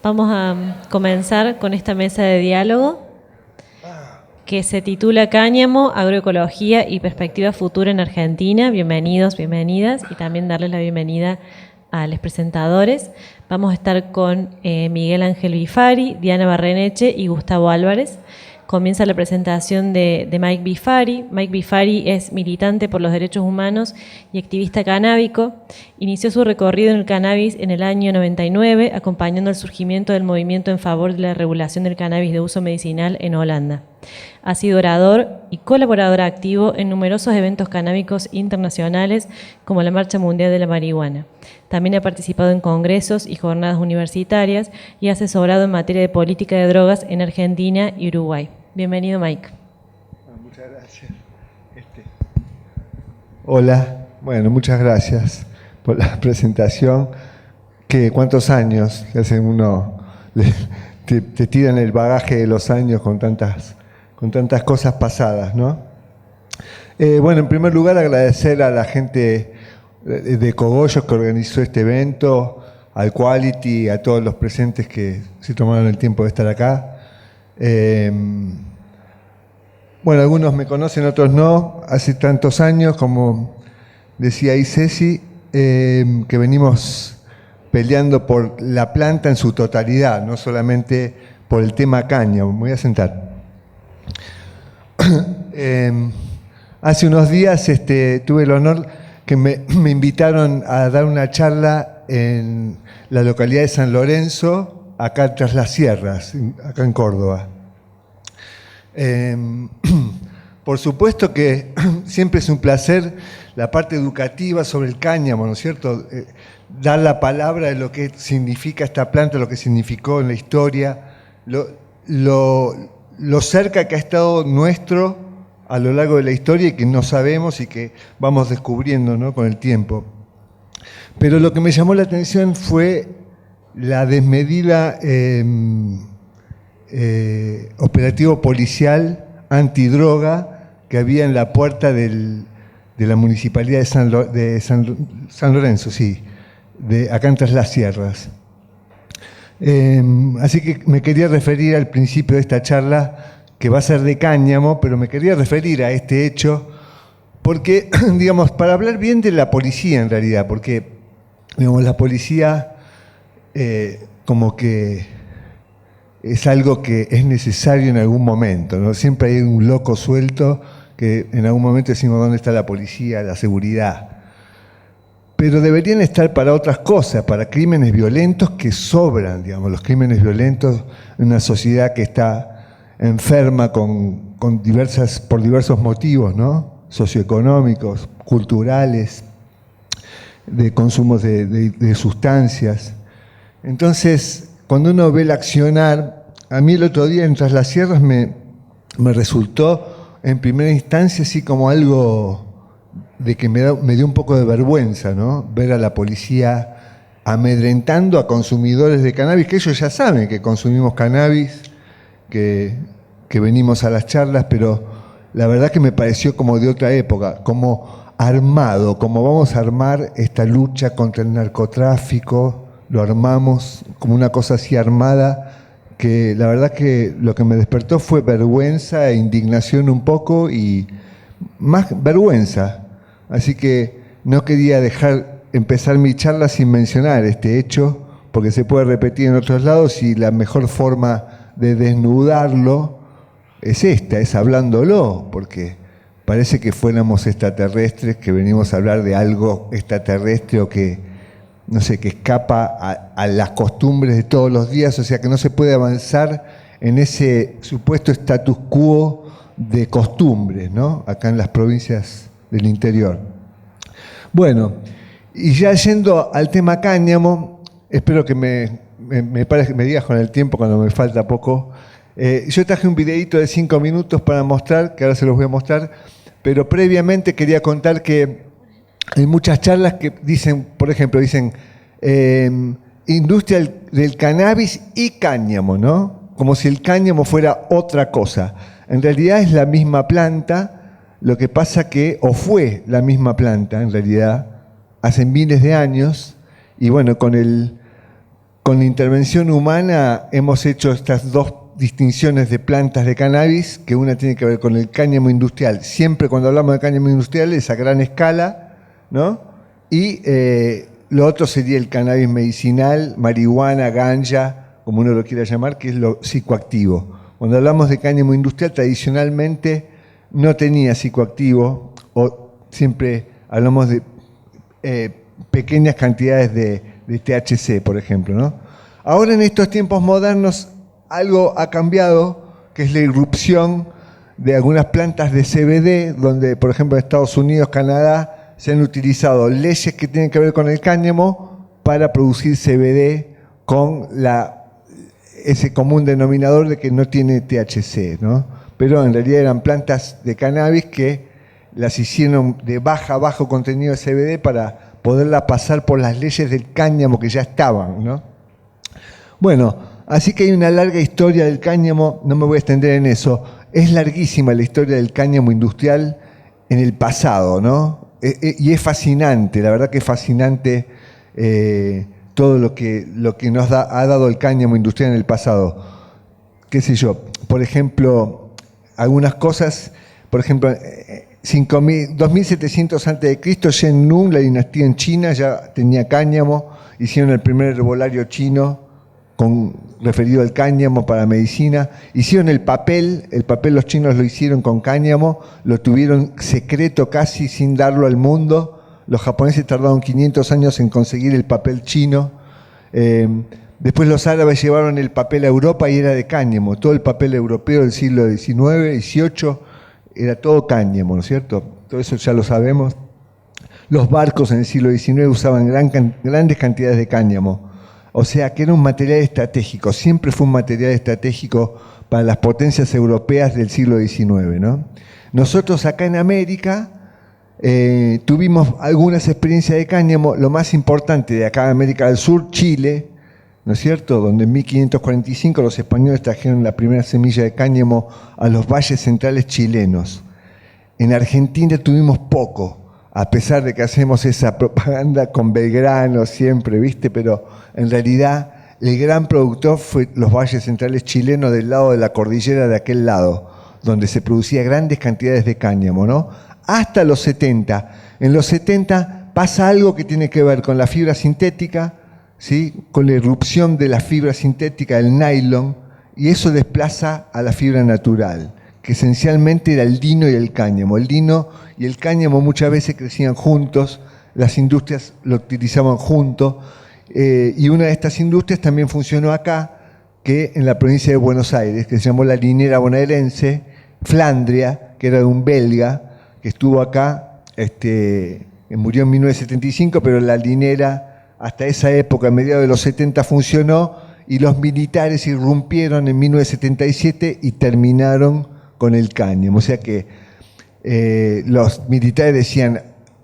Vamos a comenzar con esta mesa de diálogo que se titula Cáñamo, Agroecología y Perspectiva Futura en Argentina. Bienvenidos, bienvenidas, y también darles la bienvenida a los presentadores. Vamos a estar con Miguel Ángel Bifari, Diana Barreneche y Gustavo Álvarez. Comienza la presentación de Mike Bifari. Mike Bifari es militante por los derechos humanos y activista canábico. Inició su recorrido en el cannabis en el año 99, acompañando el surgimiento del movimiento en favor de la regulación del cannabis de uso medicinal en Holanda. Ha sido orador y colaborador activo en numerosos eventos canábicos internacionales, como la Marcha Mundial de la Marihuana. También ha participado en congresos y jornadas universitarias y ha asesorado en materia de política de drogas en Argentina y Uruguay. Bienvenido, Mike. Muchas gracias. Hola, bueno, muchas gracias por la presentación. ¿Cuántos años? Hacen uno, te tiran el bagaje de los años con tantas cosas pasadas, ¿no? Bueno, en primer lugar agradecer a la gente de Cogollos que organizó este evento, al Quality, a todos los presentes que se tomaron el tiempo de estar acá. Bueno, algunos me conocen, otros no. Hace tantos años, como decía ahí Ceci, que venimos peleando por la planta en su totalidad, no solamente por el tema caña. Me voy a sentar. Hace unos días tuve el honor que me invitaron a dar una charla en la localidad de San Lorenzo, acá tras las sierras, acá en Córdoba. Por supuesto que siempre es un placer la parte educativa sobre el cáñamo, ¿no es cierto? Dar la palabra de lo que significa esta planta, lo que significó en la historia, lo cerca que ha estado nuestro a lo largo de la historia y que no sabemos y que vamos descubriendo, ¿no?, con el tiempo. Pero lo que me llamó la atención fue la desmedida operativo policial antidroga que había en la puerta de la municipalidad de San Lorenzo, sí, acá en Tras las Sierras. Así que me quería referir al principio de esta charla, que va a ser de cáñamo, pero me quería referir a este hecho porque, digamos, para hablar bien de la policía en realidad, porque, digamos, la policía como que es algo que es necesario en algún momento, ¿no? Siempre hay un loco suelto que en algún momento decimos, ¿dónde está la policía, la seguridad? Pero deberían estar para otras cosas, para crímenes violentos que sobran, digamos, los crímenes violentos en una sociedad que está enferma por diversos motivos, ¿no? Socioeconómicos, culturales, de consumos de sustancias. Entonces, cuando uno ve el accionar, a mí el otro día en Tras las Sierras me resultó en primera instancia así como algo de que me dio un poco de vergüenza, ¿no? Ver a la policía amedrentando a consumidores de cannabis, que ellos ya saben que consumimos cannabis, que venimos a las charlas, pero la verdad que me pareció como de otra época, como armado, como vamos a armar esta lucha contra el narcotráfico, lo armamos como una cosa así armada, que la verdad que lo que me despertó fue vergüenza e indignación un poco, y más vergüenza. Así que no quería empezar mi charla sin mencionar este hecho, porque se puede repetir en otros lados y la mejor forma de desnudarlo es hablándolo, porque parece que fuéramos extraterrestres, que venimos a hablar de algo extraterrestre o que, no sé, que escapa a las costumbres de todos los días, o sea que no se puede avanzar en ese supuesto status quo de costumbres, ¿no?, acá en las provincias del interior. Bueno, y ya yendo al tema cáñamo, espero que me digas con el tiempo cuando me falta poco. Yo traje un videíto de 5 minutos para mostrar, que ahora se los voy a mostrar, pero previamente quería contar que hay muchas charlas que dicen, por ejemplo, industria del cannabis y cáñamo, ¿no? Como si el cáñamo fuera otra cosa. En realidad es la misma planta, lo que pasa o fue la misma planta en realidad, hace miles de años, y bueno, con con la intervención humana hemos hecho estas dos distinciones de plantas de cannabis, que una tiene que ver con el cáñamo industrial. Siempre cuando hablamos de cáñamo industrial es a gran escala, ¿no? Y lo otro sería el cannabis medicinal, marihuana, ganja, como uno lo quiera llamar, que es lo psicoactivo. Cuando hablamos de cáñamo industrial, tradicionalmente no tenía psicoactivo, o siempre hablamos de pequeñas cantidades de THC, por ejemplo, ¿no? Ahora en estos tiempos modernos algo ha cambiado, que es la irrupción de algunas plantas de CBD, donde, por ejemplo, en Estados Unidos, Canadá, se han utilizado leyes que tienen que ver con el cáñamo para producir CBD con ese común denominador de que no tiene THC, ¿no? Pero en realidad eran plantas de cannabis que las hicieron de bajo contenido de CBD para poderla pasar por las leyes del cáñamo que ya estaban, ¿no? Bueno, así que hay una larga historia del cáñamo, no me voy a extender en eso. Es larguísima la historia del cáñamo industrial en el pasado, ¿no? Y es fascinante, la verdad que es fascinante todo lo que nos ha dado el cáñamo industrial en el pasado. Qué sé yo, por ejemplo, algunas cosas, por ejemplo, 2700 a.C., Shen Nung, la dinastía en China, ya tenía cáñamo, hicieron el primer herbolario chino referido al cáñamo para medicina, hicieron el papel los chinos lo hicieron con cáñamo, lo tuvieron secreto casi sin darlo al mundo, los japoneses tardaron 500 años en conseguir el papel chino, después los árabes llevaron el papel a Europa y era de cáñamo, todo el papel europeo del siglo XIX, XVIII, era todo cáñamo, ¿no es cierto? Todo eso ya lo sabemos. Los barcos en el siglo XIX usaban grandes cantidades de cáñamo. O sea que era un material estratégico, siempre fue un material estratégico para las potencias europeas del siglo XIX, ¿no? Nosotros acá en América tuvimos algunas experiencias de cáñamo, lo más importante de acá en América del Sur, Chile, ¿no es cierto?, donde en 1545 los españoles trajeron la primera semilla de cáñamo a los valles centrales chilenos. En Argentina tuvimos poco, a pesar de que hacemos esa propaganda con Belgrano siempre, ¿viste? Pero en realidad el gran productor fue los valles centrales chilenos del lado de la cordillera de aquel lado, donde se producía grandes cantidades de cáñamo, ¿no? Hasta los 70. En los 70 pasa algo que tiene que ver con la fibra sintética, ¿sí?, con la irrupción de la fibra sintética del nylon, y eso desplaza a la fibra natural, que esencialmente era el lino y el cáñamo. El lino y el cáñamo muchas veces crecían juntos, las industrias lo utilizaban juntos, y una de estas industrias también funcionó acá, que en la provincia de Buenos Aires, que se llamó la linera bonaerense, Flandria, que era de un belga, que estuvo acá, murió en 1975, pero la linera hasta esa época, a mediados de los 70, funcionó y los militares irrumpieron en 1977 y terminaron con el cáñamo. O sea que los militares decían,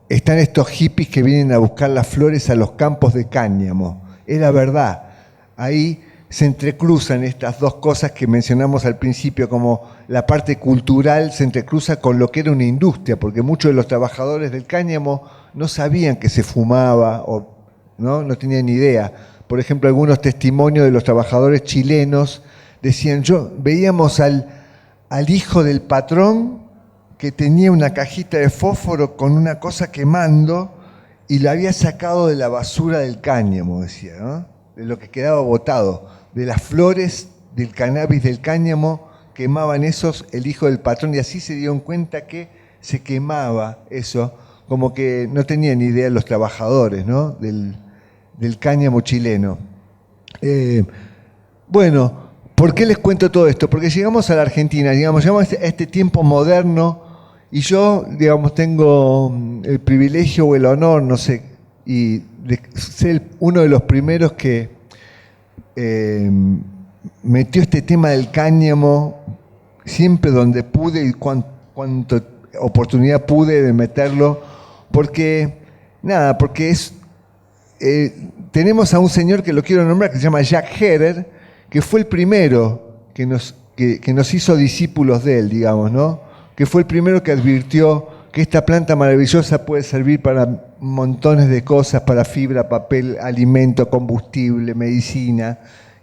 están estos hippies que vienen a buscar las flores a los campos de cáñamo. Era verdad. Ahí se entrecruzan estas dos cosas que mencionamos al principio, como la parte cultural se entrecruza con lo que era una industria, porque muchos de los trabajadores del cáñamo no sabían que se fumaba o no tenían ni idea. Por ejemplo, algunos testimonios de los trabajadores chilenos decían, veíamos al hijo del patrón que tenía una cajita de fósforo con una cosa quemando y la había sacado de la basura del cáñamo, decía, ¿no?, de lo que quedaba botado, de las flores del cannabis del cáñamo, quemaban esos el hijo del patrón, y así se dieron cuenta que se quemaba eso, como que no tenían ni idea los trabajadores, ¿no?, del cáñamo chileno. Bueno, ¿por qué les cuento todo esto? Porque llegamos a la Argentina, llegamos a este tiempo moderno, y yo, tengo el privilegio o el honor, no sé, y de ser uno de los primeros que metió este tema del cáñamo siempre donde pude y cuánta oportunidad pude de meterlo, porque tenemos a un señor que lo quiero nombrar, que se llama Jack Herer, que fue el primero que nos hizo discípulos de él, ¿no? Que fue el primero que advirtió que esta planta maravillosa puede servir para montones de cosas, para fibra, papel, alimento, combustible, medicina,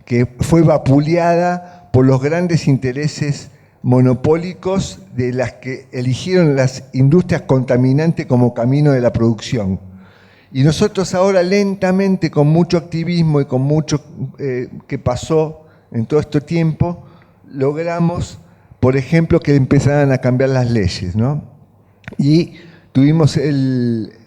que fue vapuleada por los grandes intereses monopólicos de las que eligieron las industrias contaminantes como camino de la producción. Y nosotros ahora lentamente, con mucho activismo y con mucho que pasó en todo este tiempo, logramos, por ejemplo, que empezaran a cambiar las leyes, ¿no? Y tuvimos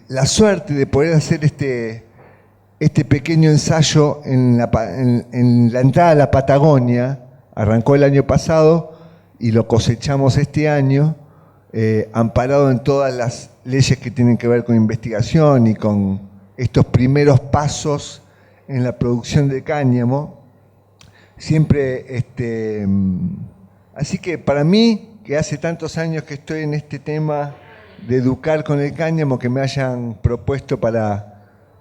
la suerte de poder hacer este pequeño ensayo en la entrada a la Patagonia. Arrancó el año pasado y lo cosechamos este año, amparado en todas las leyes que tienen que ver con investigación y con estos primeros pasos en la producción de cáñamo. Siempre, así que para mí, que hace tantos años que estoy en este tema de educar con el cáñamo, que me hayan propuesto para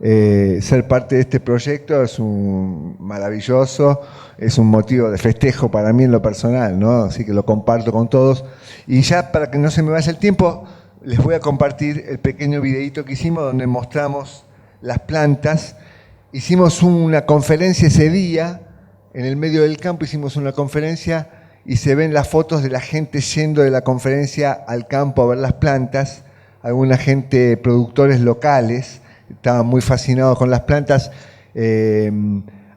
ser parte de este proyecto, es maravilloso, es un motivo de festejo para mí en lo personal, ¿no? Así que lo comparto con todos. Y ya para que no se me vaya el tiempo, les voy a compartir el pequeño videíto que hicimos donde mostramos las plantas. Hicimos una conferencia ese día, en el medio del campo hicimos una conferencia y se ven las fotos de la gente yendo de la conferencia al campo a ver las plantas, alguna gente, productores locales, estaban muy fascinados con las plantas.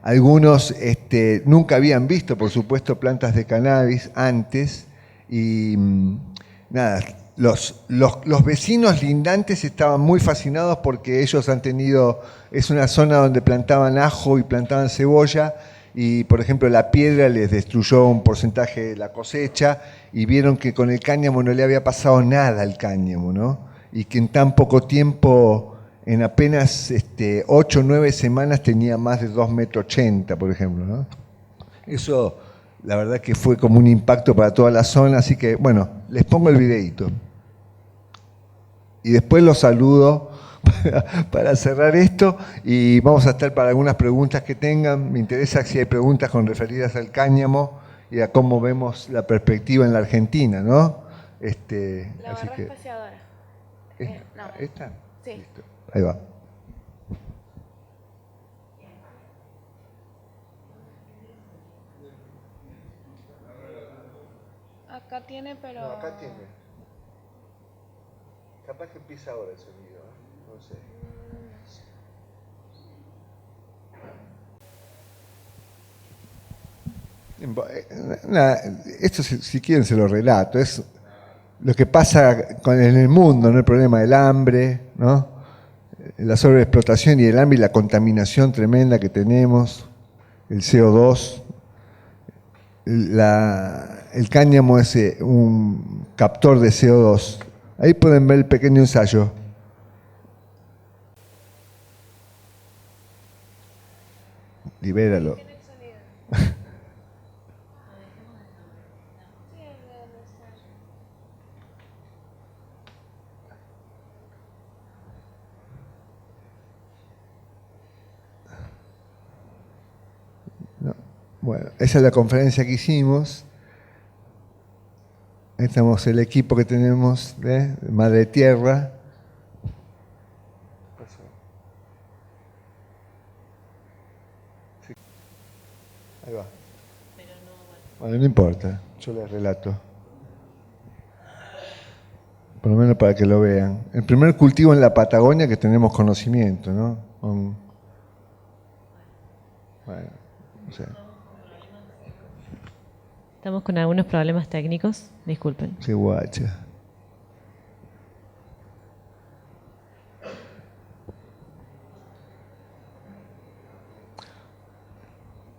Algunos nunca habían visto, por supuesto, plantas de cannabis antes. Y nada, los vecinos lindantes estaban muy fascinados porque ellos han tenido, es una zona donde plantaban ajo y plantaban cebolla, y por ejemplo la piedra les destruyó un porcentaje de la cosecha, y vieron que con el cáñamo no le había pasado nada al cáñamo, ¿no? Y que en tan poco tiempo, en apenas 8 o 9 semanas, tenía más de 2,80 metros, por ejemplo, ¿no? Eso, la verdad que fue como un impacto para toda la zona, así que, bueno, les pongo el videíto. Y después los saludo para cerrar esto, y vamos a estar para algunas preguntas que tengan. Me interesa si hay preguntas referidas al cáñamo y a cómo vemos la perspectiva en la Argentina, ¿no? La Así barra que, espaciadora. No. ¿Esta? Sí. Listo. Ahí va. Acá tiene, pero... No, acá tiene. Capaz que empieza ahora el sonido, no sé. Nada, esto si quieren se lo relato, es lo que pasa en el mundo, ¿no? El problema del hambre, ¿no? La sobreexplotación y el hambre y la contaminación tremenda que tenemos, el CO2. El cáñamo es un captor de CO2. Ahí pueden ver el pequeño ensayo. Libéralo. Bueno, esa es la conferencia que hicimos. Ahí estamos el equipo que tenemos de Madre Tierra. Sí. Ahí va. Bueno, no importa, yo les relato. Por lo menos para que lo vean. El primer cultivo en la Patagonia que tenemos conocimiento, ¿no? Bueno, o sea. Estamos con algunos problemas técnicos, disculpen. Sí, guacha.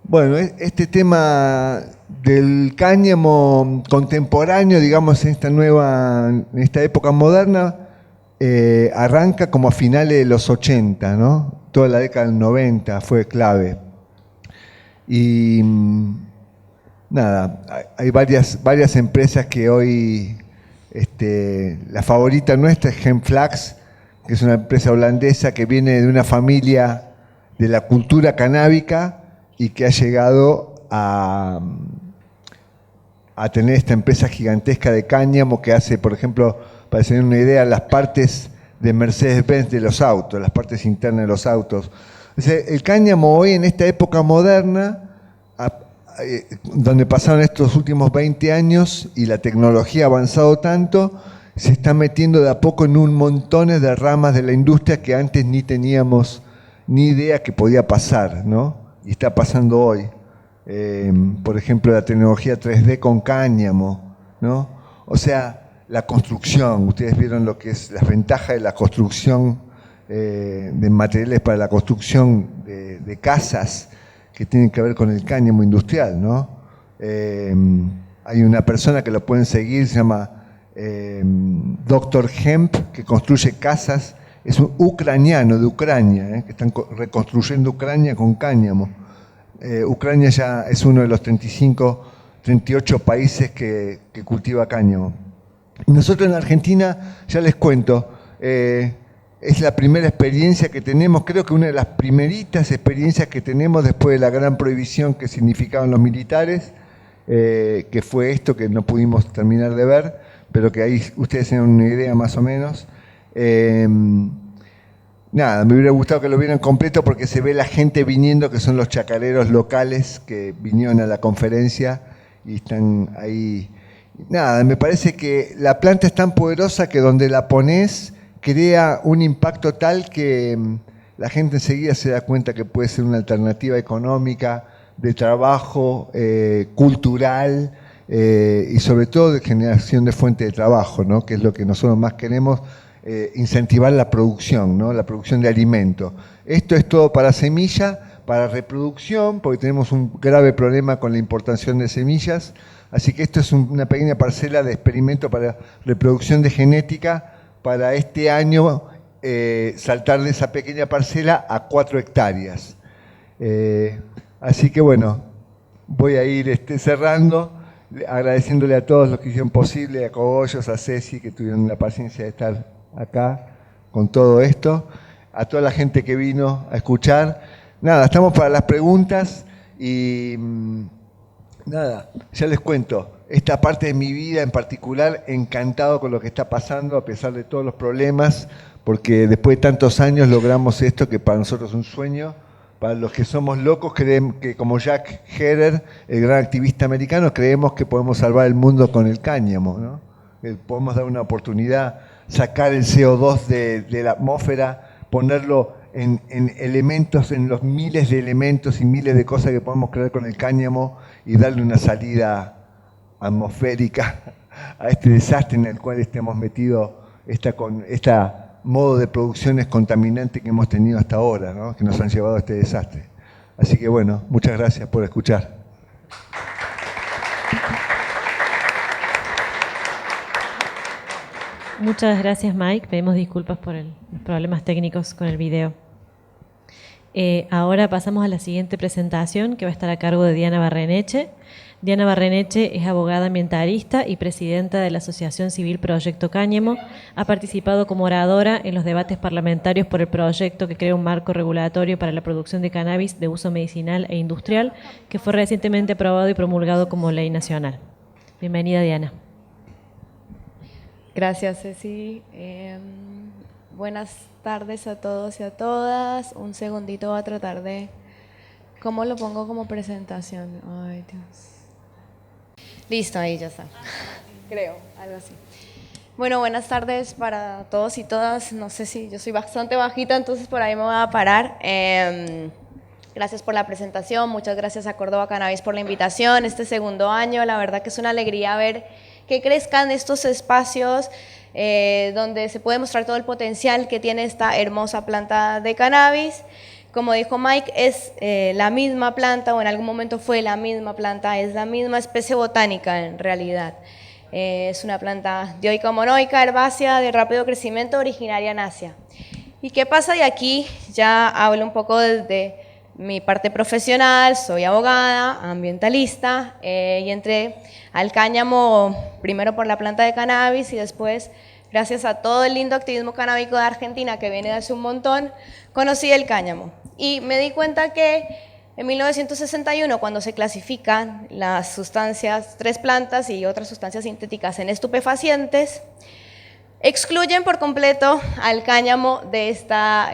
Bueno, este tema del cáñamo contemporáneo, digamos, en esta época moderna, arranca como a finales de los 80, ¿no? Toda la década del 90 fue clave. Y nada, hay varias empresas que hoy, la favorita nuestra es Gemflax, que es una empresa holandesa que viene de una familia de la cultura canábica y que ha llegado a tener esta empresa gigantesca de cáñamo que hace, por ejemplo, para tener una idea, las partes de Mercedes-Benz de los autos, las partes internas de los autos. O sea, el cáñamo hoy, en esta época moderna, donde pasaron estos últimos 20 años y la tecnología ha avanzado tanto, se está metiendo de a poco en un montón de ramas de la industria que antes ni teníamos ni idea que podía pasar, ¿no? Y está pasando hoy. Por ejemplo, la tecnología 3D con cáñamo, ¿no? O sea, la construcción, ustedes vieron lo que es las ventajas de la construcción, de materiales para la construcción de casas que tienen que ver con el cáñamo industrial, ¿no? Hay una persona que lo pueden seguir, se llama Dr. Hemp, que construye casas, es un ucraniano de Ucrania, que están reconstruyendo Ucrania con cáñamo. Ucrania ya es uno de los 38 países que cultiva cáñamo. Y nosotros en Argentina, ya les cuento, es la primera experiencia que tenemos, creo que una de las primeritas experiencias que tenemos después de la gran prohibición que significaban los militares, que fue esto que no pudimos terminar de ver, pero que ahí ustedes tienen una idea más o menos. Nada, me hubiera gustado que lo vieran completo porque se ve la gente viniendo, que son los chacareros locales que vinieron a la conferencia y están ahí. Nada, me parece que la planta es tan poderosa que donde la pones crea un impacto tal que la gente enseguida se da cuenta que puede ser una alternativa económica, de trabajo, cultural y sobre todo de generación de fuente de trabajo, ¿no? Que es lo que nosotros más queremos, incentivar la producción, ¿no? La producción de alimento. Esto es todo para semilla, para reproducción, porque tenemos un grave problema con la importación de semillas, así que esto es una pequeña parcela de experimento para reproducción de genética para este año, saltar de esa pequeña parcela a 4 hectáreas. Así que bueno, voy a ir cerrando, agradeciéndole a todos los que hicieron posible, a Cogollos, a Ceci, que tuvieron la paciencia de estar acá con todo esto, a toda la gente que vino a escuchar. Nada, estamos para las preguntas y nada, ya les cuento. Esta parte de mi vida en particular, encantado con lo que está pasando a pesar de todos los problemas, porque después de tantos años logramos esto que para nosotros es un sueño. Para los que somos locos, creemos que como Jack Herer, el gran activista americano, creemos que podemos salvar el mundo con el cáñamo, ¿no? Que podemos dar una oportunidad, sacar el CO2 de la atmósfera, ponerlo en elementos, en los miles de elementos y miles de cosas que podemos crear con el cáñamo y darle una salida atmosférica a este desastre en el cual estamos metidos, esta modo de producciones contaminantes que hemos tenido hasta ahora, ¿no? Que nos han llevado a este desastre. Así que bueno, muchas gracias por escuchar. Muchas gracias, Mike. Pedimos disculpas por los problemas técnicos con el video. Ahora pasamos a la siguiente presentación, que va a estar a cargo de Diana Barreneche. Diana Barreneche es abogada ambientalista y presidenta de la Asociación Civil Proyecto Cáñamo. Ha participado como oradora en los debates parlamentarios por el proyecto que crea un marco regulatorio para la producción de cannabis de uso medicinal e industrial, que fue recientemente aprobado y promulgado como ley nacional. Bienvenida, Diana. Gracias, Ceci. Buenas tardes a todos y a todas. Un segundito, voy a tratar de... ¿Cómo lo pongo como presentación? Ay, Dios. Listo, ahí ya está. Creo, algo así. Bueno, buenas tardes para todos y todas. No sé si yo soy bastante bajita, entonces por ahí me voy a parar. Gracias por la presentación. Muchas gracias a Córdoba Cannabis por la invitación. Este segundo año, la verdad que es una alegría ver que crezcan estos espacios donde se puede mostrar todo el potencial que tiene esta hermosa planta de cannabis. Como dijo Mike, es la misma planta, o en algún momento fue la misma planta, es la misma especie botánica en realidad. Es una planta dioica o monoica, herbácea, de rápido crecimiento, originaria en Asia. ¿Y qué pasa? Y aquí ya hablo un poco desde mi parte profesional, soy abogada, ambientalista, y entré al cáñamo primero por la planta de cannabis y después, gracias a todo el lindo activismo canábico de Argentina que viene de hace un montón, conocí el cáñamo. Y me di cuenta que en 1961, cuando se clasifican las sustancias, 3 plantas y otras sustancias sintéticas en estupefacientes, excluyen por completo al cáñamo de esta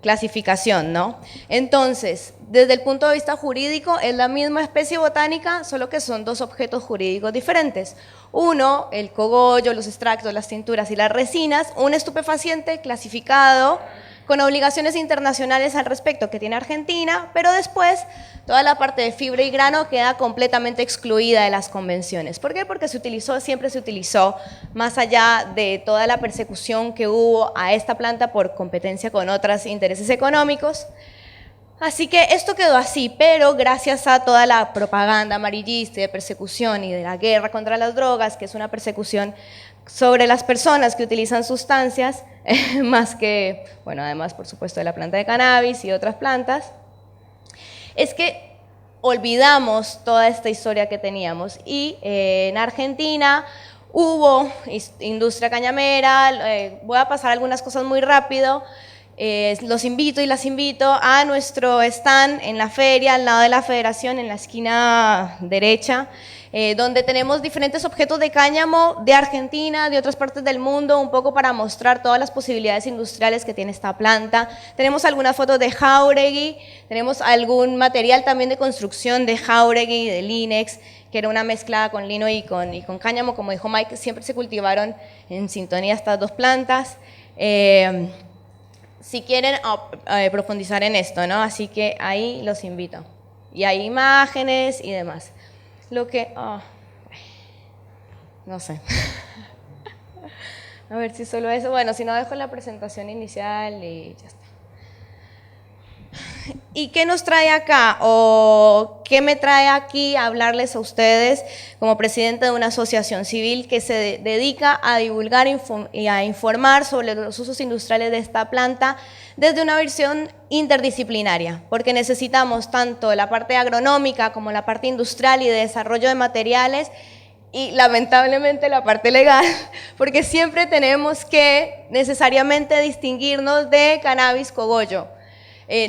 clasificación, ¿no? Entonces, desde el punto de vista jurídico, es la misma especie botánica, solo que son dos objetos jurídicos diferentes. Uno, el cogollo, los extractos, las tinturas y las resinas, un estupefaciente clasificado con obligaciones internacionales al respecto que tiene Argentina, pero después toda la parte de fibra y grano queda completamente excluida de las convenciones. ¿Por qué? Porque siempre se utilizó, más allá de toda la persecución que hubo a esta planta por competencia con otros intereses económicos. Así que esto quedó así, pero gracias a toda la propaganda amarillista de persecución y de la guerra contra las drogas, que es una persecución sobre las personas que utilizan sustancias, más que, bueno, además por supuesto de la planta de cannabis y otras plantas, es que olvidamos toda esta historia que teníamos. Y en Argentina hubo industria cañamera, voy a pasar algunas cosas muy rápido. Los invito y las invito a nuestro stand en la feria, al lado de la Federación, en la esquina derecha, donde tenemos diferentes objetos de cáñamo de Argentina, de otras partes del mundo, un poco para mostrar todas las posibilidades industriales que tiene esta planta. Tenemos algunas fotos de Jáuregui, tenemos algún material también de construcción de Jáuregui, de Linex, que era una mezcla con lino y con cáñamo, como dijo Mike, siempre se cultivaron en sintonía estas dos plantas. Si quieren profundizar en esto, ¿no? Así que ahí los invito. Y hay imágenes y demás. Lo que... no sé. A ver si solo eso. Bueno, si no dejo la presentación inicial y ya está. ¿Y qué nos trae acá? ¿O qué me trae aquí a hablarles a ustedes como presidente de una asociación civil que se dedica a divulgar y a informar sobre los usos industriales de esta planta desde una visión interdisciplinaria? Porque necesitamos tanto la parte agronómica como la parte industrial y de desarrollo de materiales y lamentablemente la parte legal, porque siempre tenemos que necesariamente distinguirnos de cannabis cogollo.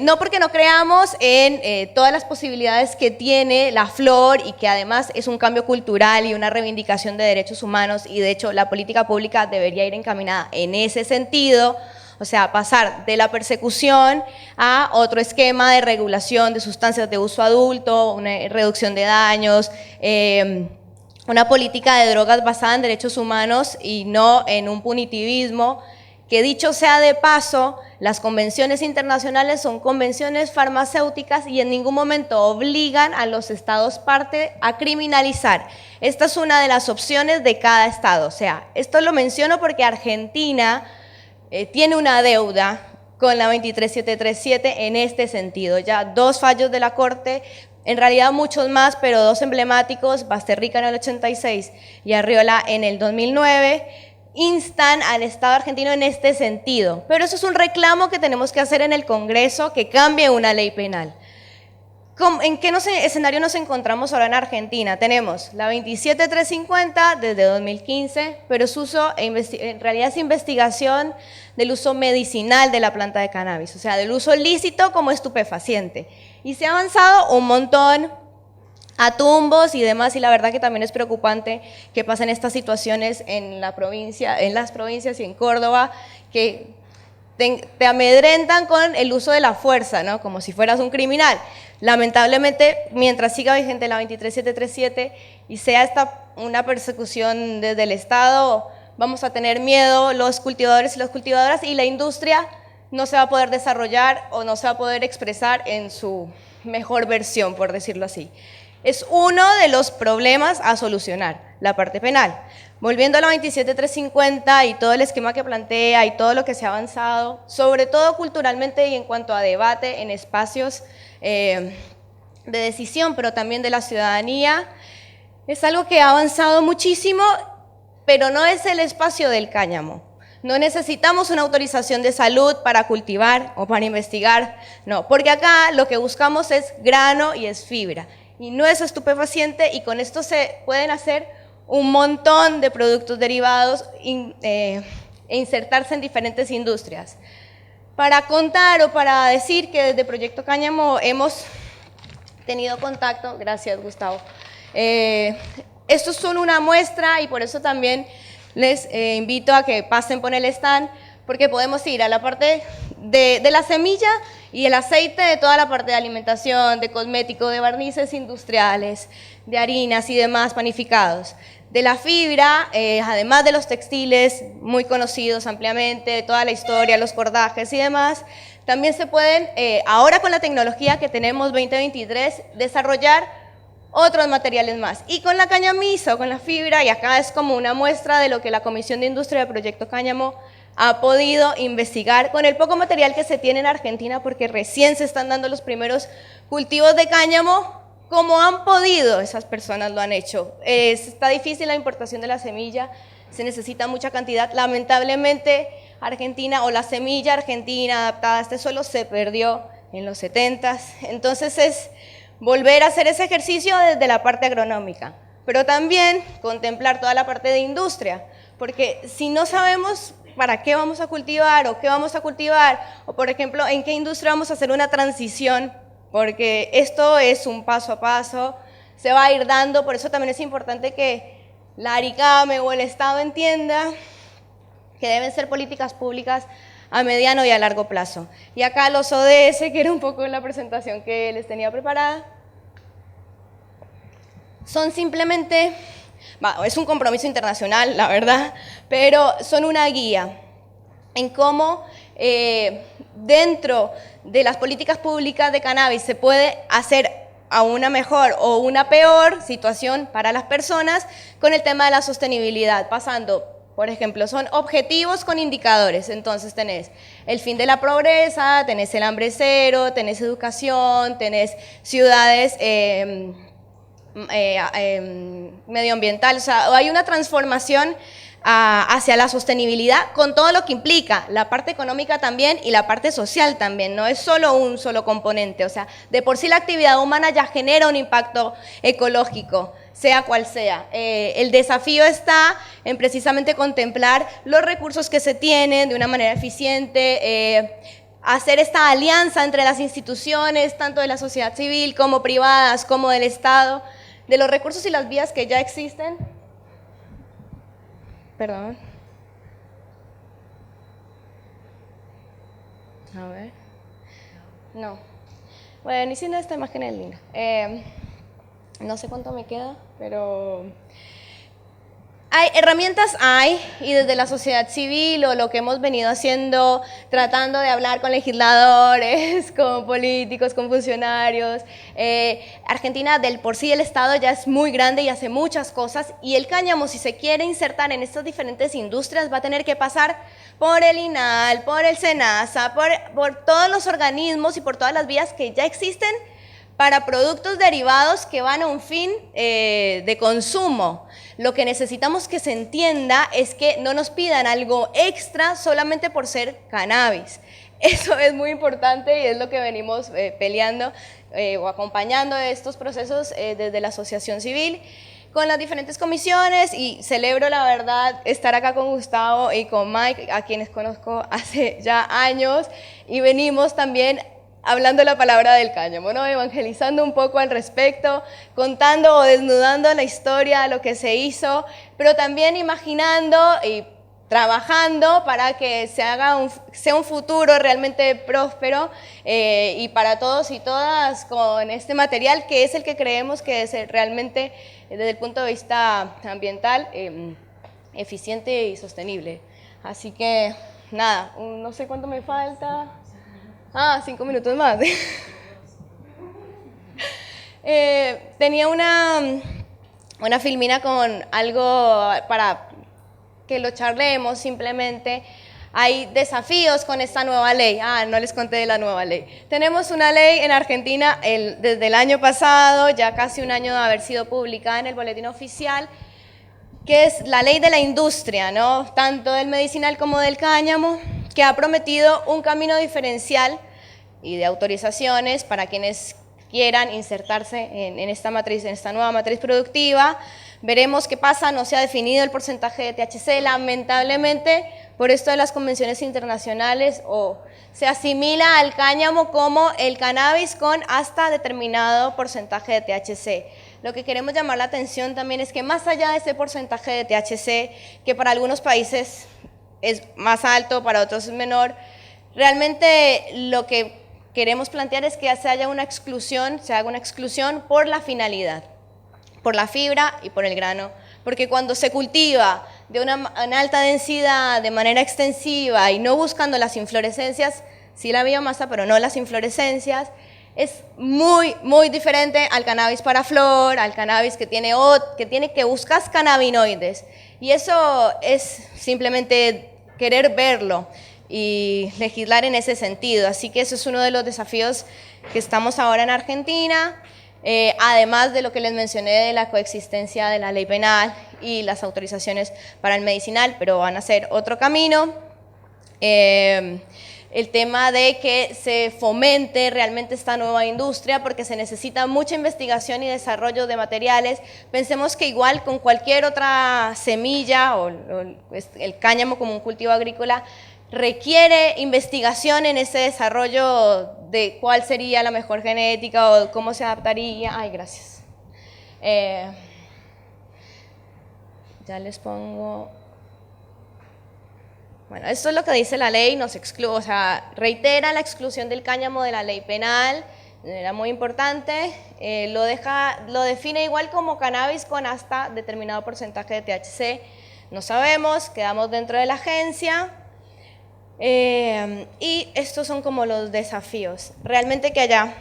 No porque no creamos en todas las posibilidades que tiene la flor y que además es un cambio cultural y una reivindicación de derechos humanos, y de hecho la política pública debería ir encaminada en ese sentido, o sea, pasar de la persecución a otro esquema de regulación de sustancias de uso adulto, una reducción de daños, una política de drogas basada en derechos humanos y no en un punitivismo, que dicho sea de paso, las convenciones internacionales son convenciones farmacéuticas y en ningún momento obligan a los estados parte a criminalizar. Esta es una de las opciones de cada estado. O sea, esto lo menciono porque Argentina tiene una deuda con la 23737 en este sentido. Ya 2 fallos de la Corte, en realidad muchos más, pero 2 emblemáticos, Basterrica en el 86 y Arriola en el 2009, instan al Estado argentino en este sentido, pero eso es un reclamo que tenemos que hacer en el Congreso, que cambie una ley penal. ¿En qué escenario nos encontramos ahora en Argentina? Tenemos la 27350 desde 2015, pero su uso en realidad es investigación del uso medicinal de la planta de cannabis, o sea, del uso lícito como estupefaciente. Y se ha avanzado un montón a tumbos y demás, y la verdad que también es preocupante que pasen estas situaciones en las provincias y en Córdoba, que te amedrentan con el uso de la fuerza, ¿no? Como si fueras un criminal. Lamentablemente, mientras siga vigente la 23737 y sea una persecución desde el Estado, vamos a tener miedo los cultivadores y las cultivadoras, y la industria no se va a poder desarrollar o no se va a poder expresar en su mejor versión, por decirlo así. Es uno de los problemas a solucionar, la parte penal. Volviendo a la 27350 y todo el esquema que plantea y todo lo que se ha avanzado, sobre todo culturalmente y en cuanto a debate en espacios de decisión, pero también de la ciudadanía, es algo que ha avanzado muchísimo, pero no es el espacio del cáñamo. No necesitamos una autorización de salud para cultivar o para investigar, no, porque acá lo que buscamos es grano y es fibra. Y no es estupefaciente, y con esto se pueden hacer un montón de productos derivados e insertarse en diferentes industrias. Para contar o para decir que desde Proyecto Cáñamo hemos tenido contacto, gracias Gustavo, estos son una muestra y por eso también les invito a que pasen por el stand, porque podemos ir a la parte de la semilla y el aceite, de toda la parte de alimentación, de cosmético, de barnices industriales, de harinas y demás panificados. De la fibra, además de los textiles muy conocidos ampliamente, de toda la historia, los cordajes y demás, también se pueden, ahora con la tecnología que tenemos 2023, desarrollar otros materiales más. Y con la cañamizo, con la fibra, y acá es como una muestra de lo que la Comisión de Industria del Proyecto Cáñamo ha podido investigar con el poco material que se tiene en Argentina, porque recién se están dando los primeros cultivos de cáñamo. Como han podido, esas personas lo han hecho. Está difícil la importación de la semilla, se necesita mucha cantidad. Lamentablemente, Argentina, o la semilla argentina adaptada a este suelo, se perdió en los 70s. Entonces es volver a hacer ese ejercicio desde la parte agronómica, pero también contemplar toda la parte de industria, porque si no sabemos para qué vamos a cultivar o qué vamos a cultivar, o por ejemplo, en qué industria vamos a hacer una transición, porque esto es un paso a paso, se va a ir dando, por eso también es importante que la ARICAME o el Estado entienda que deben ser políticas públicas a mediano y a largo plazo. Y acá los ODS, que era un poco la presentación que les tenía preparada, son simplemente, es un compromiso internacional, la verdad, pero son una guía en cómo dentro de las políticas públicas de cannabis se puede hacer a una mejor o una peor situación para las personas con el tema de la sostenibilidad, pasando, por ejemplo, son objetivos con indicadores. Entonces tenés el fin de la pobreza, tenés el hambre cero, tenés educación, tenés ciudades medioambientales, o sea, hay una transformación hacia la sostenibilidad con todo lo que implica, la parte económica también y la parte social también, no es solo un solo componente, o sea, de por sí la actividad humana ya genera un impacto ecológico, sea cual sea. El desafío está en precisamente contemplar los recursos que se tienen de una manera eficiente, hacer esta alianza entre las instituciones, tanto de la sociedad civil como privadas, como del Estado, de los recursos y las vías que ya existen. Perdón. A ver. No. Bueno, y si no, esta imagen es linda. No sé cuánto me queda, pero hay herramientas, y desde la sociedad civil o lo que hemos venido haciendo, tratando de hablar con legisladores, con políticos, con funcionarios. Argentina, del por sí el Estado ya es muy grande y hace muchas cosas, y el cáñamo, si se quiere insertar en estas diferentes industrias, va a tener que pasar por el INAL, por el SENASA, por todos los organismos y por todas las vías que ya existen para productos derivados que van a un fin de consumo. Lo que necesitamos que se entienda es que no nos pidan algo extra solamente por ser cannabis. Eso es muy importante y es lo que venimos peleando o acompañando estos procesos desde la asociación civil con las diferentes comisiones, y celebro la verdad estar acá con Gustavo y con Mike, a quienes conozco hace ya años, y venimos también hablando la palabra del cáñamo, ¿no? Evangelizando un poco al respecto, contando o desnudando la historia, lo que se hizo, pero también imaginando y trabajando para que sea un futuro realmente próspero y para todos y todas con este material que es el que creemos que es realmente, desde el punto de vista ambiental, eficiente y sostenible. Así que, nada, no sé cuánto me falta. 5 minutos más. Tenía una filmina con algo para que lo charlemos simplemente. Hay desafíos con esta nueva ley. No les conté de la nueva ley. Tenemos una ley en Argentina desde el año pasado, ya casi un año de haber sido publicada en el Boletín Oficial, que es la ley de la industria, ¿no? Tanto del medicinal como del cáñamo, que ha prometido un camino diferencial y de autorizaciones para quienes quieran insertarse en esta matriz, en esta nueva matriz productiva. Veremos qué pasa, no se ha definido el porcentaje de THC, lamentablemente, por esto de las convenciones internacionales, o se asimila al cáñamo como el cannabis con hasta determinado porcentaje de THC. lo que queremos llamar la atención también es que más allá de ese porcentaje de THC, que para algunos países es más alto, para otros es menor, realmente lo que queremos plantear es que se haga una exclusión por la finalidad, por la fibra y por el grano, porque cuando se cultiva de una alta densidad, de manera extensiva y no buscando las inflorescencias, sí la biomasa, pero no las inflorescencias, es muy, muy diferente al cannabis para flor, al cannabis que buscas cannabinoides. Y eso es simplemente querer verlo y legislar en ese sentido. Así que eso es uno de los desafíos que estamos ahora en Argentina, además de lo que les mencioné de la coexistencia de la ley penal y las autorizaciones para el medicinal, pero van a ser otro camino. El tema de que se fomente realmente esta nueva industria, porque se necesita mucha investigación y desarrollo de materiales. Pensemos que igual con cualquier otra semilla o el cáñamo como un cultivo agrícola requiere investigación en ese desarrollo de cuál sería la mejor genética o cómo se adaptaría. Ay, gracias. Ya les pongo... Bueno, esto es lo que dice la ley, reitera la exclusión del cáñamo de la ley penal, era muy importante, lo define igual como cannabis con hasta determinado porcentaje de THC, no sabemos, quedamos dentro de la agencia, y estos son como los desafíos, realmente que haya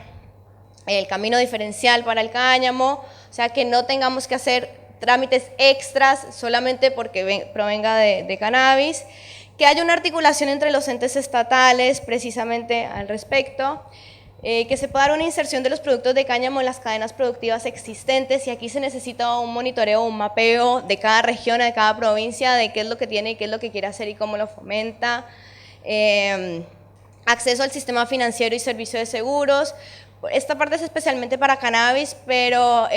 el camino diferencial para el cáñamo, o sea que no tengamos que hacer trámites extras solamente porque provenga de cannabis, que haya una articulación entre los entes estatales precisamente al respecto, que se pueda dar una inserción de los productos de cáñamo en las cadenas productivas existentes, y aquí se necesita un monitoreo, un mapeo de cada región, de cada provincia, de qué es lo que tiene y qué es lo que quiere hacer y cómo lo fomenta, acceso al sistema financiero y servicio de seguros. Esta parte es especialmente para cannabis, pero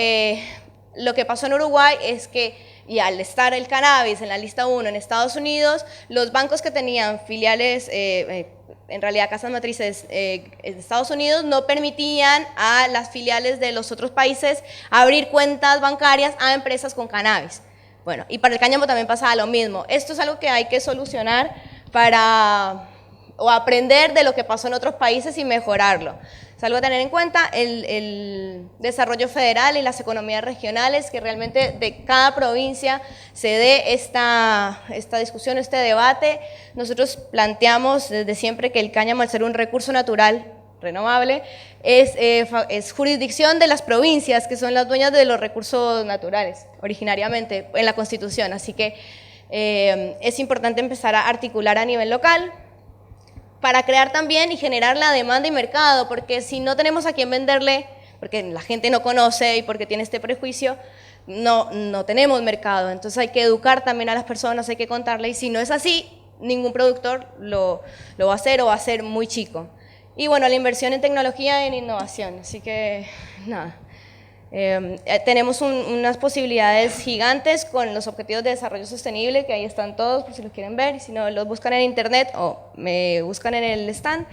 lo que pasó en Uruguay es que, y al estar el cannabis en la lista 1 en Estados Unidos, los bancos que tenían filiales, en realidad casas matrices en Estados Unidos, no permitían a las filiales de los otros países abrir cuentas bancarias a empresas con cannabis. Bueno, y para el cáñamo también pasaba lo mismo. Esto es algo que hay que solucionar o aprender de lo que pasó en otros países y mejorarlo. Es algo a tener en cuenta, el desarrollo federal y las economías regionales, que realmente de cada provincia se dé esta discusión, este debate. Nosotros planteamos desde siempre que el cáñamo, al ser un recurso natural renovable, es jurisdicción de las provincias, que son las dueñas de los recursos naturales, originariamente en la Constitución. Así que es importante empezar a articular a nivel local, para crear también y generar la demanda y mercado, porque si no tenemos a quién venderle, porque la gente no conoce y porque tiene este prejuicio, no tenemos mercado. Entonces hay que educar también a las personas, hay que contarle, y si no es así, ningún productor lo va a hacer o va a ser muy chico. Y bueno, la inversión en tecnología y en innovación, así que nada. Tenemos unas posibilidades gigantes con los objetivos de desarrollo sostenible, que ahí están todos por si los quieren ver, y si no los buscan en internet o me buscan en el stand,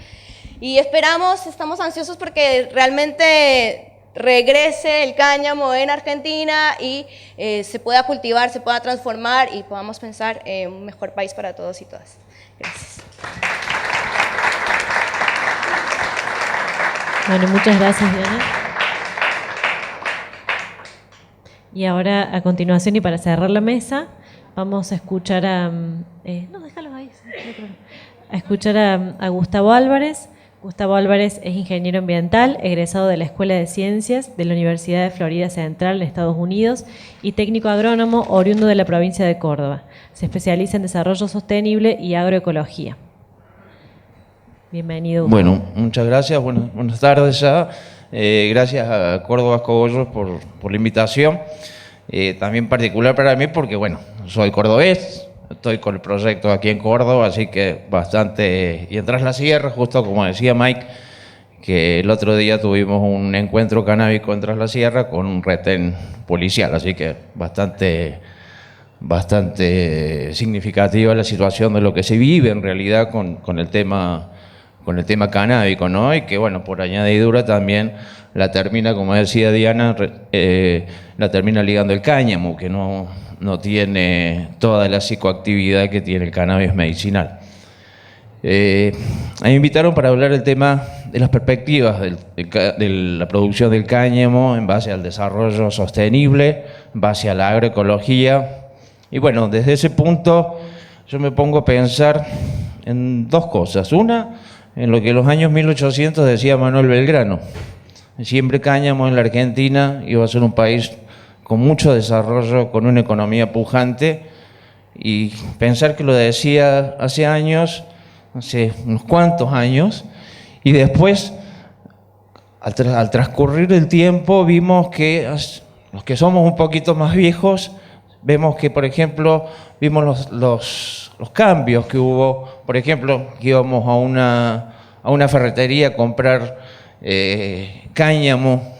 y estamos ansiosos porque realmente regrese el cáñamo en Argentina y se pueda cultivar, se pueda transformar y podamos pensar en un mejor país para todos y todas. Gracias. Bueno, muchas gracias, Diana. Y ahora, a continuación, y para cerrar la mesa, vamos a escuchar a... no, déjalos ahí. A escuchar a Gustavo Álvarez. Gustavo Álvarez es ingeniero ambiental, egresado de la Escuela de Ciencias de la Universidad de Florida Central en Estados Unidos y técnico agrónomo oriundo de la provincia de Córdoba. Se especializa en desarrollo sostenible y agroecología. Bienvenido, Gustavo. Bueno, muchas gracias. Buenas tardes ya. Gracias a Córdoba Cogollos por la invitación. También particular para mí porque, bueno, soy cordobés, estoy con el proyecto aquí en Córdoba, así que bastante... Y en Tras la Sierra, justo como decía Mike, que el otro día tuvimos un encuentro canábico en Tras la Sierra con un retén policial, así que bastante significativa la situación de lo que se vive en realidad con el tema con el tema canábico, ¿no? Y que, bueno, por añadidura también la termina, como decía Diana, la termina ligando el cáñamo, que no tiene toda la psicoactividad que tiene el cannabis medicinal. Me invitaron para hablar del tema de las perspectivas de la producción del cáñamo en base al desarrollo sostenible, en base a la agroecología. Y bueno, desde ese punto yo me pongo a pensar en dos cosas. Una, en lo que en los años 1800 decía Manuel Belgrano: siempre cáñamo en la Argentina iba a ser un país con mucho desarrollo, con una economía pujante, y pensar que lo decía hace años, hace unos cuantos años, y después, al transcurrir el tiempo, vimos que los que somos un poquito más viejos, vemos que, por ejemplo, vimos los cambios que hubo. Por ejemplo, que íbamos a una ferretería a comprar cáñamo,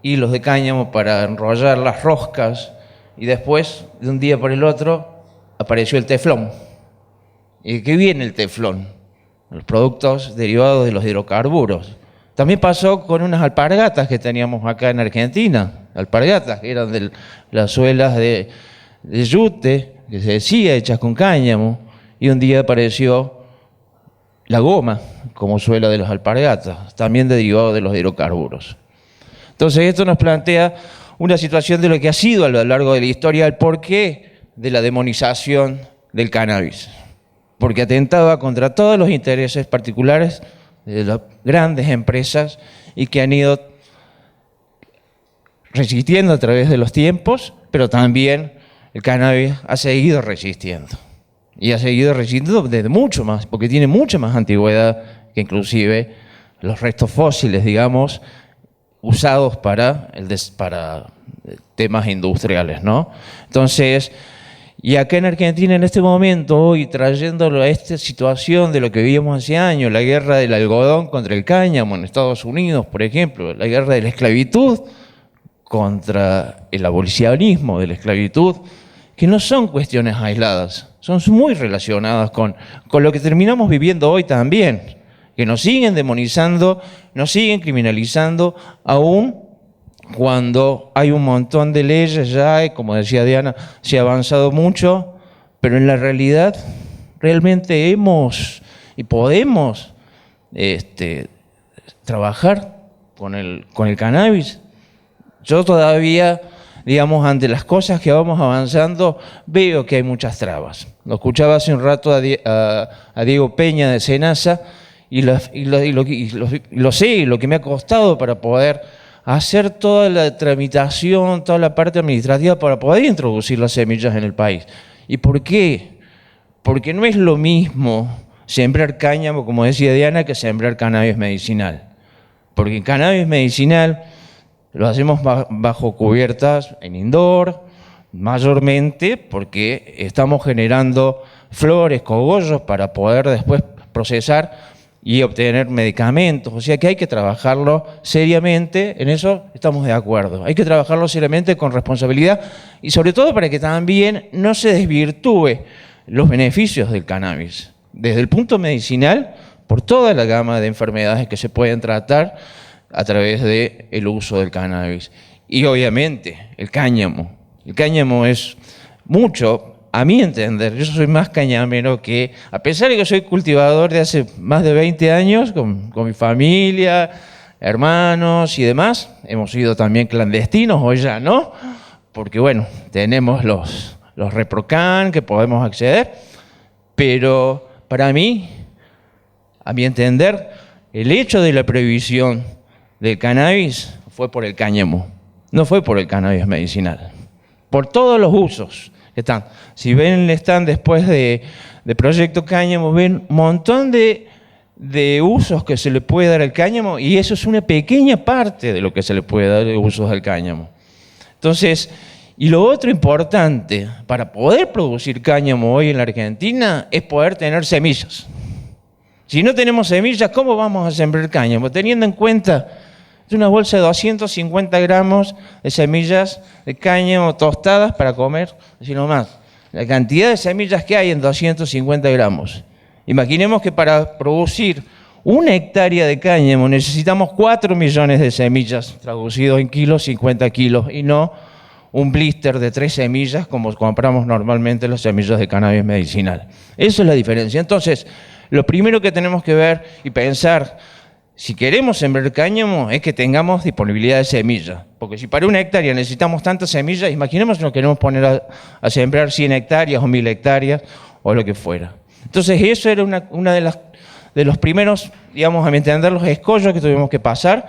hilos de cáñamo para enrollar las roscas, y después, de un día para el otro, apareció el teflón. ¿Y de qué viene el teflón? Los productos derivados de los hidrocarburos. También pasó con unas alpargatas que teníamos acá en Argentina, alpargatas que eran de las suelas de yute, que se decía, hechas con cáñamo, y un día apareció la goma como suela de las alpargatas, también derivado de los hidrocarburos. Entonces esto nos plantea una situación de lo que ha sido a lo largo de la historia el porqué de la demonización del cannabis, porque atentaba contra todos los intereses particulares de las grandes empresas y que han ido resistiendo a través de los tiempos, pero también el cannabis ha seguido resistiendo. Y ha seguido resistiendo desde mucho más, porque tiene mucha más antigüedad que inclusive los restos fósiles, digamos, usados para temas industriales, ¿no? Entonces, y acá en Argentina en este momento, hoy trayéndolo a esta situación de lo que vivíamos hace años, la guerra del algodón contra el cáñamo en Estados Unidos, por ejemplo, la guerra de la esclavitud contra el abolicionismo de la esclavitud, que no son cuestiones aisladas, son muy relacionadas con lo que terminamos viviendo hoy también, que nos siguen demonizando, nos siguen criminalizando, aún cuando hay un montón de leyes ya, y como decía Diana, se ha avanzado mucho, pero en la realidad realmente hemos y podemos trabajar con el cannabis. Yo todavía, digamos, ante las cosas que vamos avanzando, veo que hay muchas trabas. Lo escuchaba hace un rato a Diego Peña de Senasa, y lo sé, lo que me ha costado para poder hacer toda la tramitación, toda la parte administrativa para poder introducir las semillas en el país. ¿Y por qué? Porque no es lo mismo sembrar cáñamo, como decía Diana, que sembrar cannabis medicinal. Porque el cannabis medicinal lo hacemos bajo cubiertas en indoor, mayormente porque estamos generando flores, cogollos para poder después procesar y obtener medicamentos. O sea que hay que trabajarlo seriamente, en eso estamos de acuerdo. Hay que trabajarlo seriamente con responsabilidad y sobre todo para que también no se desvirtúe los beneficios del cannabis. Desde el punto medicinal, por toda la gama de enfermedades que se pueden tratar a través del uso del cannabis. Y obviamente el cáñamo. El cáñamo es mucho, a mi entender, yo soy más cañamero que, a pesar de que soy cultivador de hace más de 20 años, con mi familia, hermanos y demás, hemos sido también clandestinos, hoy ya no, porque bueno, tenemos los ReproCan que podemos acceder, pero para mí, a mi entender, el hecho de la prohibición del cannabis fue por el cáñamo, no fue por el cannabis medicinal, por todos los usos que están. Si ven el stand después de Proyecto Cáñamo, ven un montón de usos que se le puede dar al cáñamo, y eso es una pequeña parte de lo que se le puede dar de usos al cáñamo. Entonces, y lo otro importante para poder producir cáñamo hoy en la Argentina es poder tener semillas. Si no tenemos semillas, ¿cómo vamos a sembrar cáñamo? Teniendo en cuenta una bolsa de 250 gramos de semillas de cáñamo tostadas para comer, así nomás. La cantidad de semillas que hay en 250 gramos. Imaginemos que para producir 1 hectárea de cáñamo necesitamos 4 millones de semillas, traducido en kilos, 50 kilos, y no un blister de 3 semillas como compramos normalmente las semillas de cannabis medicinal. Esa es la diferencia. Entonces, lo primero que tenemos que ver y pensar, si queremos sembrar cáñamo, es que tengamos disponibilidad de semillas. Porque si para 1 hectárea necesitamos tantas semillas, imaginemos que nos queremos poner a sembrar 100 hectáreas o 1000 hectáreas o lo que fuera. Entonces, eso era una de los primeros, digamos, a mi entender, los escollos que tuvimos que pasar.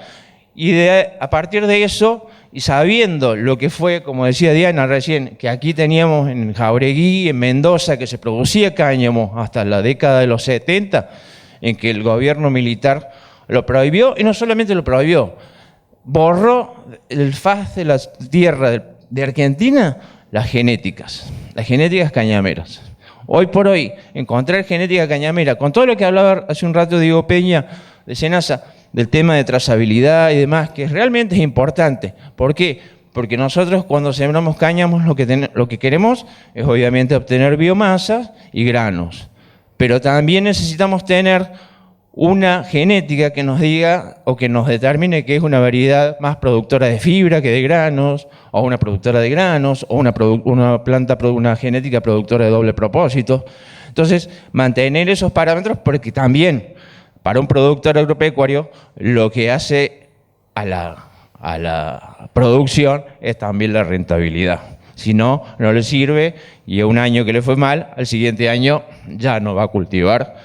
Y a partir de eso, y sabiendo lo que fue, como decía Diana recién, que aquí teníamos en Jauregui, en Mendoza, que se producía cáñamo hasta la década de los 70, en que el gobierno militar lo prohibió, y no solamente lo prohibió, borró el faz de la tierra de Argentina las genéticas cañameras. Hoy por hoy, encontrar genética cañamera, con todo lo que hablaba hace un rato Diego Peña de Senasa, del tema de trazabilidad y demás, que realmente es importante. ¿Por qué? Porque nosotros cuando sembramos cáñamos lo que queremos es obviamente obtener biomasa y granos. Pero también necesitamos tener una genética que nos diga o que nos determine que es una variedad más productora de fibra que de granos, o una productora de granos, o una genética productora de doble propósito. Entonces, mantener esos parámetros, porque también para un productor agropecuario lo que hace a la producción es también la rentabilidad. Si no, no le sirve y un año que le fue mal, al siguiente año ya no va a cultivar.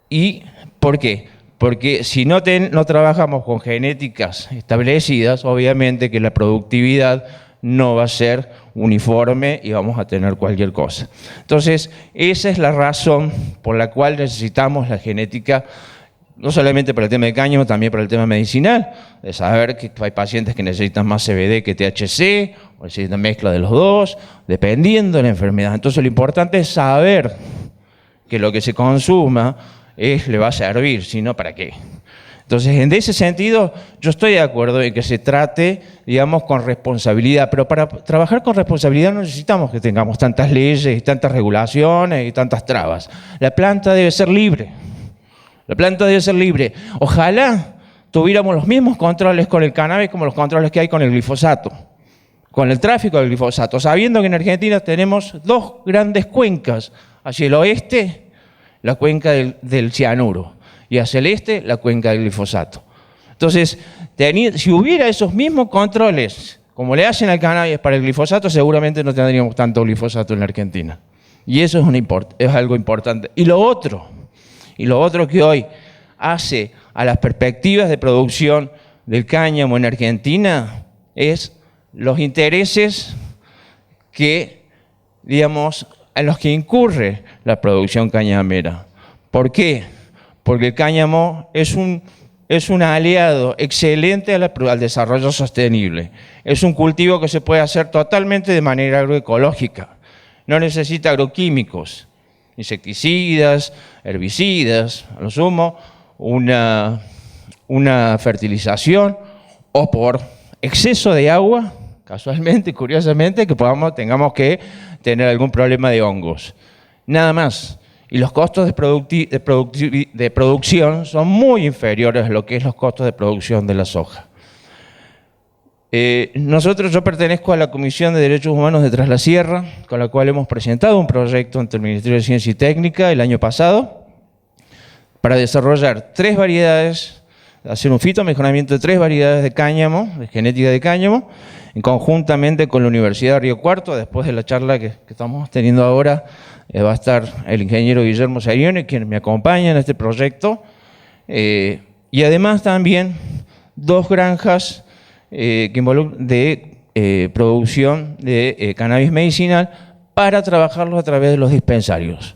¿Y por qué? Porque si no trabajamos con genéticas establecidas, obviamente que la productividad no va a ser uniforme y vamos a tener cualquier cosa. Entonces, esa es la razón por la cual necesitamos la genética, no solamente para el tema de cáñamo, también para el tema medicinal, de saber que hay pacientes que necesitan más CBD que THC, o necesitan mezcla de los dos, dependiendo de la enfermedad. Entonces, lo importante es saber que lo que se consuma le va a servir, si no, ¿para qué? Entonces, en ese sentido, yo estoy de acuerdo en que se trate, digamos, con responsabilidad, pero para trabajar con responsabilidad no necesitamos que tengamos tantas leyes, tantas regulaciones y tantas trabas. La planta debe ser libre. La planta debe ser libre. Ojalá tuviéramos los mismos controles con el cannabis como los controles que hay con el glifosato, con el tráfico del glifosato, sabiendo que en Argentina tenemos 2 grandes cuencas. Hacia el oeste, la cuenca del cianuro, y hacia el este, la cuenca del glifosato. Entonces, si hubiera esos mismos controles, como le hacen al cannabis para el glifosato, seguramente no tendríamos tanto glifosato en la Argentina. Y eso es algo importante. Y lo otro que hoy hace a las perspectivas de producción del cáñamo en Argentina es los intereses que, digamos, en los que incurre la producción cañamera. ¿Por qué? Porque el cáñamo es un aliado excelente al desarrollo sostenible. Es un cultivo que se puede hacer totalmente de manera agroecológica. No necesita agroquímicos, insecticidas, herbicidas, a lo sumo, una fertilización, o por exceso de agua, casualmente, curiosamente, que tengamos que tener algún problema de hongos. Nada más. Y los costos de producción son muy inferiores a lo que es los costos de producción de la soja. Yo pertenezco a la Comisión de Derechos Humanos de Tras la Sierra, con la cual hemos presentado un proyecto ante el Ministerio de Ciencia y Técnica el año pasado para desarrollar 3 variedades, hacer un fitomejoramiento de 3 variedades de cáñamo, de genética de cáñamo, conjuntamente con la Universidad de Río Cuarto. Después de la charla que estamos teniendo ahora, va a estar el ingeniero Guillermo Serione, quien me acompaña en este proyecto, y además también 2 granjas de producción de cannabis medicinal para trabajarlo a través de los dispensarios.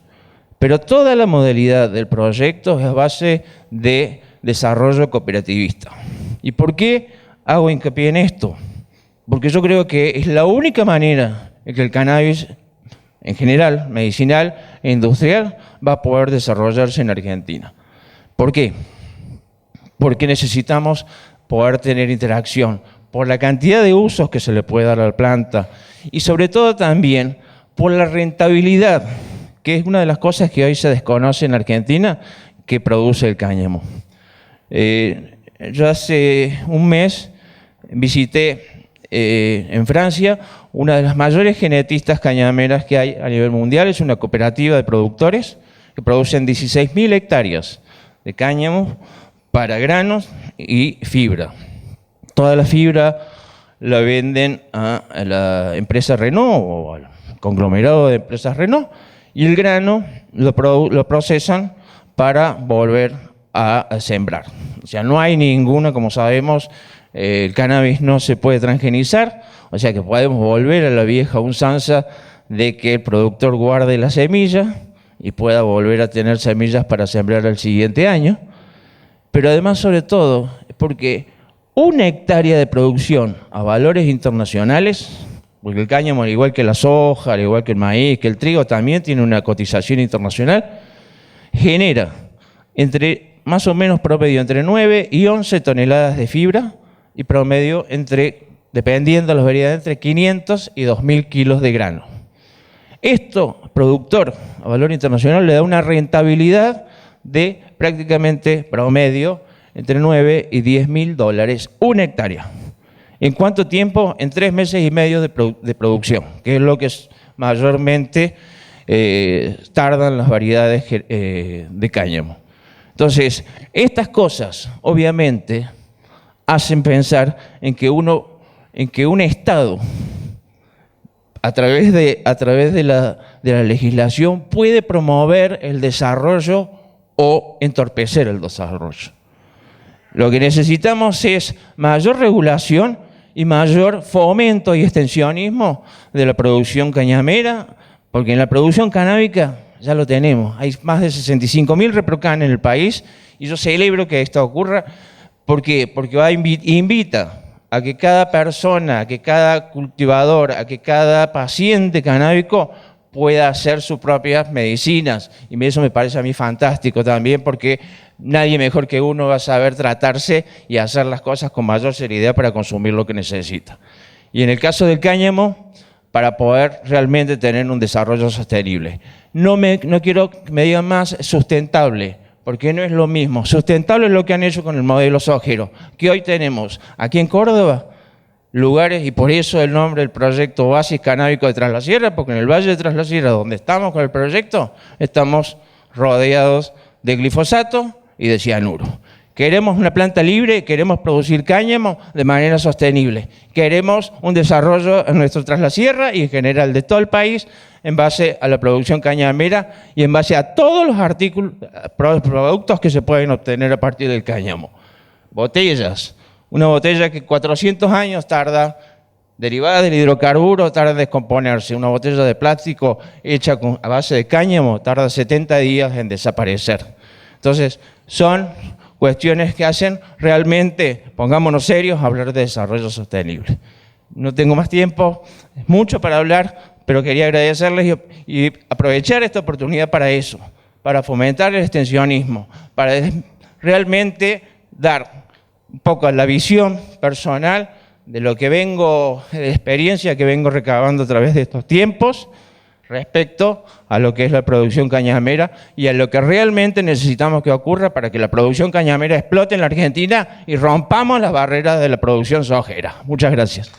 Pero toda la modalidad del proyecto es a base de desarrollo cooperativista. ¿Y por qué hago hincapié en esto? Porque yo creo que es la única manera en que el cannabis, en general, medicinal e industrial, va a poder desarrollarse en Argentina. ¿Por qué? Porque necesitamos poder tener interacción por la cantidad de usos que se le puede dar a la planta y sobre todo también por la rentabilidad, que es una de las cosas que hoy se desconoce en Argentina, que produce el cáñamo. Yo hace un mes visité en Francia una de las mayores genetistas cañameras que hay a nivel mundial. Es una cooperativa de productores que producen 16.000 hectáreas de cáñamo para granos y fibra. Toda la fibra la venden a la empresa Renault o al conglomerado de empresas Renault, y el grano lo procesan para volver a sembrar. O sea, no hay ninguna, como sabemos, el cannabis no se puede transgenizar, o sea que podemos volver a la vieja usanza de que el productor guarde la semilla y pueda volver a tener semillas para sembrar el siguiente año. Pero además, sobre todo, porque una hectárea de producción a valores internacionales, porque el cáñamo, al igual que la soja, al igual que el maíz, que el trigo, también tiene una cotización internacional, genera más o menos promedio entre 9 y 11 toneladas de fibra y promedio dependiendo de las variedades, entre 500 y 2.000 kilos de grano. Esto, productor a valor internacional, le da una rentabilidad de prácticamente promedio entre 9 y 10.000 dólares una hectárea. ¿En cuánto tiempo? En 3 meses y medio de producción, que es lo que mayormente tardan las variedades de cáñamo. Entonces, estas cosas, obviamente, hacen pensar en que un Estado, a través de la legislación, puede promover el desarrollo o entorpecer el desarrollo. Lo que necesitamos es mayor regulación y mayor fomento y extensionismo de la producción cañamera, porque en la producción canábica ya lo tenemos. Hay más de 65.000 reprocan en el país y yo celebro que esto ocurra. ¿Por qué? Porque invita a que cada persona, a que cada cultivador, a que cada paciente canábico pueda hacer sus propias medicinas. Y eso me parece a mí fantástico también, porque nadie mejor que uno va a saber tratarse y hacer las cosas con mayor seriedad para consumir lo que necesita. Y en el caso del cáñamo, para poder realmente tener un desarrollo sostenible. No quiero que me digan más sustentable, porque no es lo mismo. Sustentable es lo que han hecho con el modelo sojero, que hoy tenemos aquí en Córdoba lugares, y por eso el nombre del proyecto Oasis Canábico de Tras la Sierra, porque en el Valle de Tras la Sierra, donde estamos con el proyecto, estamos rodeados de glifosato y de cianuro. Queremos una planta libre, queremos producir cáñamo de manera sostenible. Queremos un desarrollo en nuestro Tras la Sierra y en general de todo el país en base a la producción cañamera y en base a todos los productos que se pueden obtener a partir del cáñamo. Botellas. Una botella que 400 años tarda, derivada del hidrocarburo, tarda en descomponerse. Una botella de plástico hecha a base de cáñamo tarda 70 días en desaparecer. Entonces, son cuestiones que hacen realmente, pongámonos serios, a hablar de desarrollo sostenible. No tengo más tiempo, es mucho para hablar, pero quería agradecerles y aprovechar esta oportunidad para eso, para fomentar el extensionismo, para realmente dar un poco la visión personal de lo que de la experiencia que vengo recabando a través de estos tiempos, respecto a lo que es la producción cañamera y a lo que realmente necesitamos que ocurra para que la producción cañamera explote en la Argentina y rompamos las barreras de la producción sojera. Muchas gracias.